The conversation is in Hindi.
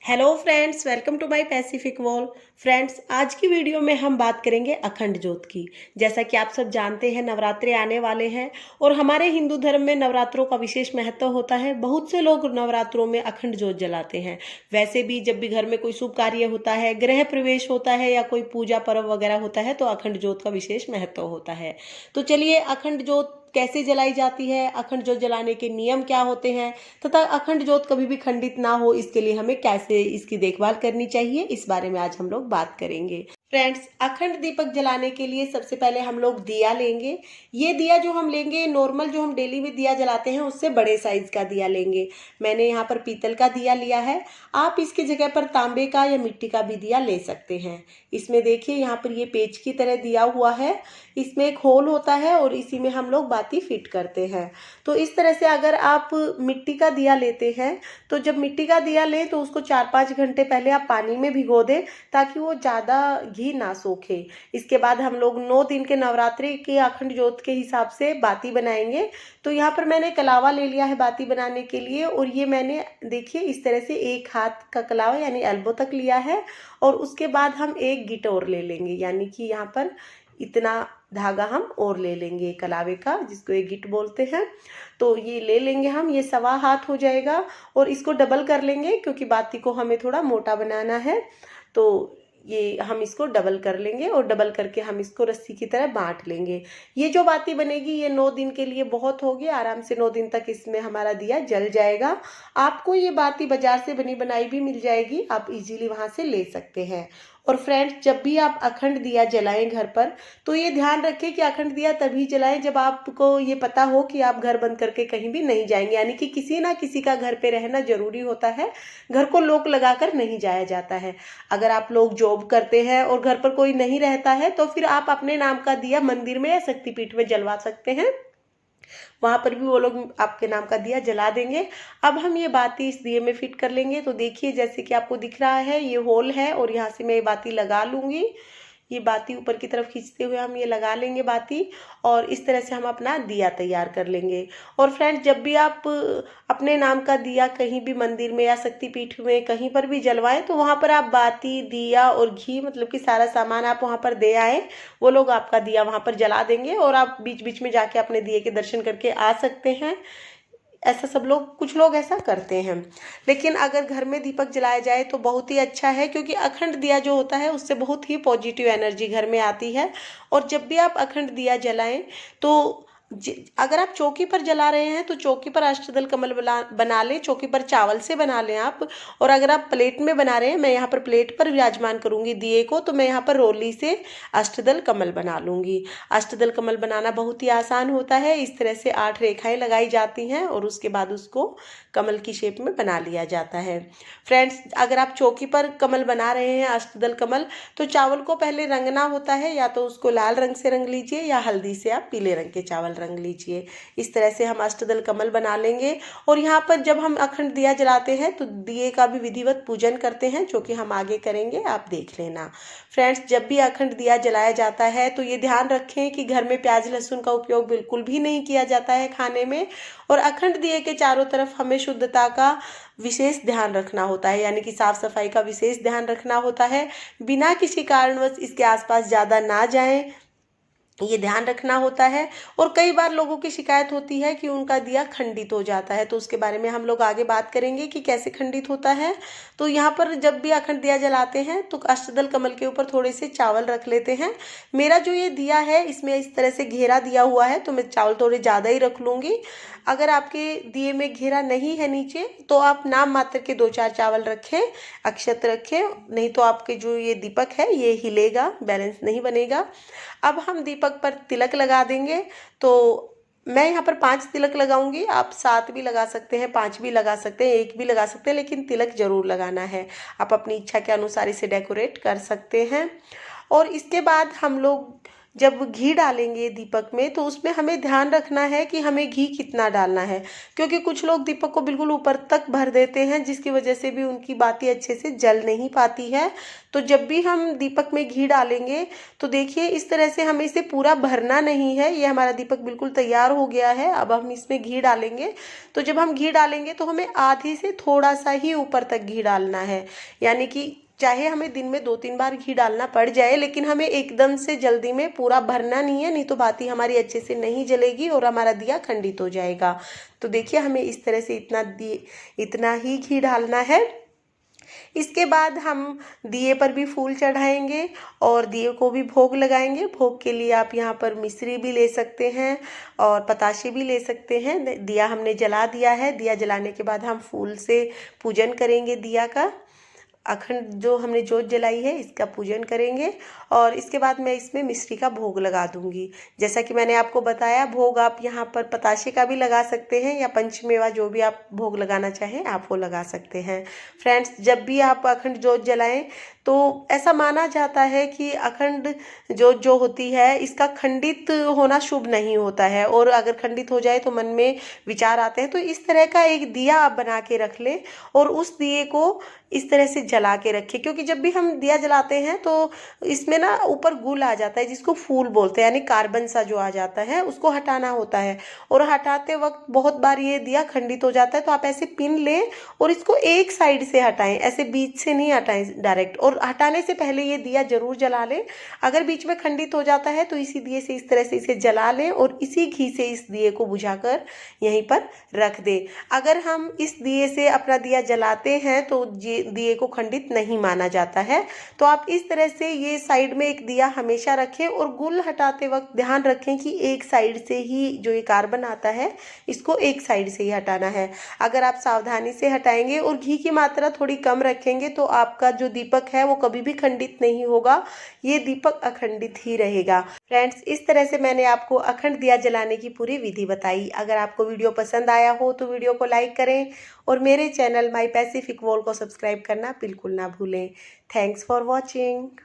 Hello friends, welcome to my pacific wall. Friends, आज की वीडियो में हम बात करेंगे अखंड ज्योत की। जैसा कि आप सब जानते हैं, नवरात्रे आने वाले हैं और हमारे हिंदू धर्म में नवरात्रों का विशेष महत्व होता है। बहुत से लोग नवरात्रों में अखंड ज्योत जलाते हैं। वैसे भी जब भी घर में कोई शुभ कार्य होता है, गृह प्रवेश होता है या कोई पूजा पर्व वगैरह होता है तो अखंड ज्योत का विशेष महत्व होता है। तो चलिए, अखंड ज्योत कैसे जलाई जाती है, अखंड ज्योत जलाने के नियम क्या होते हैं तथा अखंड ज्योत कभी भी खंडित ना हो इसके लिए हमें कैसे इसकी देखभाल करनी चाहिए, इस बारे में आज हम लोग बात करेंगे। फ्रेंड्स, अखंड दीपक जलाने के लिए सबसे पहले हम लोग दिया लेंगे। ये दिया जो हम लेंगे, नॉर्मल जो हम डेली में दिया जलाते हैं उससे बड़े साइज का दिया लेंगे। मैंने यहाँ पर पीतल का दिया लिया है। आप इसकी जगह पर तांबे का या मिट्टी का भी दिया ले सकते हैं। इसमें देखिए, यहाँ पर ये पेच की तरह दिया हुआ है। इसमें एक होल होता है और इसी में हम लोग बाती फिट करते हैं। तो इस तरह से अगर आप मिट्टी का दिया लेते हैं तो जब मिट्टी का दिया लें तो उसको 4-5 घंटे पहले आप पानी में भिगो दें ताकि वो ज़्यादा घी ना सोखे। इसके बाद हम लोग 9 दिन के नवरात्रि के अखंड ज्योत के हिसाब से बाती बनाएंगे। तो यहाँ पर मैंने कलावा ले लिया है बाती बनाने के लिए, और ये मैंने देखिए इस तरह से एक हाथ का कलावा यानी एल्बो तक लिया है। और उसके बाद हम एक गिट और ले लेंगे, यानी कि यहाँ पर इतना धागा हम और ले लेंगे कलावे का, जिसको एक गिट बोलते हैं। तो ये ले लेंगे हम, ये 1.25 हाथ हो जाएगा। और इसको डबल कर लेंगे क्योंकि बाती को हमें थोड़ा मोटा बनाना है। तो ये हम इसको डबल कर लेंगे और डबल करके हम इसको रस्सी की तरह बांट लेंगे। ये जो बाती बनेगी ये 9 दिन के लिए बहुत होगी। आराम से 9 दिन तक इसमें हमारा दिया जल जाएगा। आपको ये बाती बाजार से बनी बनाई भी मिल जाएगी, आप इजीली वहां से ले सकते हैं। और फ्रेंड्स, जब भी आप अखंड दिया जलाएं घर पर तो ये ध्यान रखें कि अखंड दिया तभी जलाएं जब आपको ये पता हो कि आप घर बंद करके कहीं भी नहीं जाएंगे, यानी कि किसी ना किसी का घर पे रहना जरूरी होता है। घर को लॉक लगाकर नहीं जाया जाता है। अगर आप लोग जॉब करते हैं और घर पर कोई नहीं रहता है तो फिर आप अपने नाम का दिया मंदिर में या शक्तिपीठ में जलवा सकते हैं। वहां पर भी वो लोग आपके नाम का दिया जला देंगे। अब हम ये बाती इस दिए में फिट कर लेंगे। तो देखिए, जैसे कि आपको दिख रहा है ये होल है और यहाँ से मैं ये बाती लगा लूंगी। ये बाती ऊपर की तरफ खींचते हुए हम ये लगा लेंगे बाती, और इस तरह से हम अपना दिया तैयार कर लेंगे। और फ्रेंड्स, जब भी आप अपने नाम का दिया कहीं भी मंदिर में या शक्तिपीठ में कहीं पर भी जलवाएं तो वहां पर आप बाती, दिया और घी, मतलब कि सारा सामान आप वहां पर दे आए। वो लोग आपका दिया वहां पर जला देंगे और आप बीच बीच में जाके अपने दिए के दर्शन करके आ सकते हैं। ऐसा सब लोग, कुछ लोग ऐसा करते हैं। लेकिन अगर घर में दीपक जलाया जाए तो बहुत ही अच्छा है, क्योंकि अखंड दिया जो होता है उससे बहुत ही पॉजिटिव एनर्जी घर में आती है। और जब भी आप अखंड दिया जलाएं तो अगर आप चौकी पर जला रहे हैं तो चौकी पर अष्टदल कमल बना लें। चौकी पर चावल से बना लें आप। और अगर आप प्लेट में बना रहे हैं, मैं यहाँ पर प्लेट पर विराजमान करूंगी दिए को, तो मैं यहाँ पर रोली से अष्टदल कमल बना लूंगी। अष्टदल कमल बनाना बहुत ही आसान होता है। इस तरह से 8 रेखाएं लगाई जाती हैं और उसके बाद उसको कमल की शेप में बना लिया जाता है। फ्रेंड्स, अगर आप चौकी पर कमल बना रहे हैं अष्टदल कमल, तो चावल को पहले रंगना होता है। या तो उसको लाल रंग से रंग लीजिए या हल्दी से आप पीले रंग के चावल रंग लीजिए। इस तरह से हम अष्टदल कमल बना लेंगे। और यहाँ पर जब हम अखंड दिया जलाते हैं तो दिए का भी विधिवत पूजन करते हैं, जो कि हम आगे करेंगे, आप देख लेना। फ्रेंड्स, जब भी अखंड दिया जलाया जाता है तो ये ध्यान रखें कि घर में प्याज लहसुन का उपयोग बिल्कुल भी नहीं किया जाता है खाने में। और अखंड दिए के चारों तरफ हमें शुद्धता का विशेष ध्यान रखना होता है, यानी कि साफ सफाई का विशेष ध्यान रखना होता है। बिना किसी कारणवश इसके आसपास ज़्यादा ना जाएं, ये ध्यान रखना होता है। और कई बार लोगों की शिकायत होती है कि उनका दिया खंडित हो जाता है, तो उसके बारे में हम लोग आगे बात करेंगे कि कैसे खंडित होता है। तो यहाँ पर जब भी अखंड दिया जलाते हैं तो अष्टदल कमल के ऊपर थोड़े से चावल रख लेते हैं। मेरा जो ये दिया है इसमें इस तरह से घेरा दिया हुआ है तो मैं चावल थोड़े ज़्यादा ही रख लूँगी। अगर आपके दिए में घेरा नहीं है नीचे तो आप नाम मात्र के 2-4 चावल रखें, अक्षत रखें, नहीं तो आपके जो ये दीपक है ये हिलेगा, बैलेंस नहीं बनेगा। अब हम दीपक पर तिलक लगा देंगे। तो मैं यहाँ पर 5 तिलक लगाऊंगी। आप 7 भी लगा सकते हैं, 5 भी लगा सकते हैं, 1 भी लगा सकते हैं, लेकिन तिलक जरूर लगाना है। आप अपनी इच्छा के अनुसार इसे डेकोरेट कर सकते हैं। और इसके बाद हम लोग जब घी डालेंगे दीपक में तो उसमें हमें ध्यान रखना है कि हमें घी कितना डालना है, क्योंकि कुछ लोग दीपक को बिल्कुल ऊपर तक भर देते हैं, जिसकी वजह से भी उनकी बाती अच्छे से जल नहीं पाती है। तो जब भी हम दीपक में घी डालेंगे तो देखिए इस तरह से हमें इसे पूरा भरना नहीं है। ये हमारा दीपक बिल्कुल तैयार हो गया है। अब हम इसमें घी डालेंगे, तो जब हम घी डालेंगे तो हमें आधी से थोड़ा सा ही ऊपर तक घी डालना है, यानी कि चाहे हमें दिन में 2-3 बार घी डालना पड़ जाए, लेकिन हमें एकदम से जल्दी में पूरा भरना नहीं है, नहीं तो बाती हमारी अच्छे से नहीं जलेगी और हमारा दिया खंडित हो जाएगा। तो देखिए हमें इस तरह से इतना ही घी डालना है। इसके बाद हम दिए पर भी फूल चढ़ाएंगे और दिए को भी भोग लगाएंगे। भोग के लिए आप यहाँ पर मिश्री भी ले सकते हैं और पताशे भी ले सकते हैं। दिया हमने जला दिया है। दिया जलाने के बाद हम फूल से पूजन करेंगे दिया का। अखंड जो हमने जोत जलाई है इसका पूजन करेंगे और इसके बाद मैं इसमें मिश्री का भोग लगा दूंगी। जैसा कि मैंने आपको बताया, भोग आप यहाँ पर पताशे का भी लगा सकते हैं या पंचमेवा जो भी आप भोग लगाना चाहें आप वो लगा सकते हैं। फ्रेंड्स, जब भी आप अखंड जोत जलाएं तो ऐसा माना जाता है कि अखंड जोत जो होती है इसका खंडित होना शुभ नहीं होता है, और अगर खंडित हो जाए तो मन में विचार आते हैं। तो इस तरह का एक दिया आप बना के रख लें और उस दिए को इस तरह से जला के रखें, क्योंकि जब भी हम दिया जलाते हैं तो इसमें ना ऊपर गुल आ जाता है जिसको फूल बोलते हैं, यानी कार्बन सा जो आ जाता है उसको हटाना होता है। और हटाते वक्त बहुत बार ये दिया खंडित हो जाता है, तो आप ऐसे पिन लें और इसको एक साइड से हटाएं, ऐसे बीच से नहीं हटाएं डायरेक्ट। और हटाने से पहले ये दिया जरूर जला लें। अगर बीच में खंडित हो जाता है तो इसी दिए से इस तरह से इसे जला लें और इसी घी से इस दिए को बुझाकर यहीं पर रख दें। अगर हम इस दिए से अपना दिया जलाते हैं तो दिए को खंडित नहीं माना जाता है। तो आप इस तरह से ये साइड में एक दिया हमेशा रखें और गुल हटाते वक्त ध्यान रखें कि एक साइड से ही जो ये कार्बन आता है इसको एक साइड से ही हटाना है। अगर आप सावधानी से हटाएंगे और घी की मात्रा थोड़ी कम रखेंगे तो आपका जो दीपक है वो कभी भी खंडित नहीं होगा, ये दीपक अखंडित ही रहेगा। फ्रेंड्स, इस तरह से मैंने आपको अखंड दिया जलाने की पूरी विधि बताई। अगर आपको वीडियो पसंद आया हो तो वीडियो को लाइक करें और मेरे चैनल माई पैसिफिक वॉल को सब्सक्राइब करना बिल्कुल ना भूलें। Thanks for watching.